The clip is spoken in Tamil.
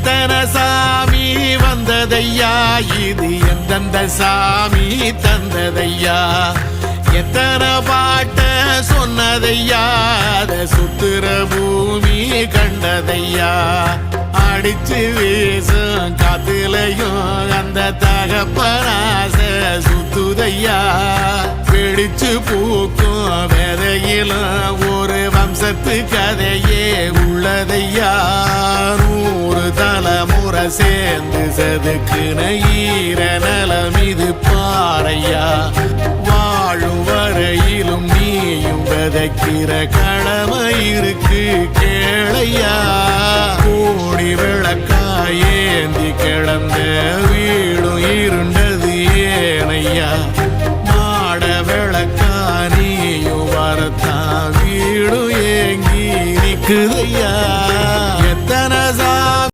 எத்தனை சாமி வந்ததையா இது எந்தெந்த சாமி தந்ததையா எத்தனை பாட்ட சொன்னதையா அத சுத்துற பூமி கண்டதையா அடிச்சு வீசும் காத்துலையும் அந்த தகப்பனாச சுத்துதையா பிடிச்சு பூக்கும் விதையிலும் ஒரு வம்சத்து கதையே உள்ளதையா 100 தலைமுறை சேர்ந்து செதுக்குன ஈர நலம் இது பாறையா வாழும் வரையிலும் நீயும் விதைக்கிற கடமை இருக்கு கேளையா கோடி விளக்காயே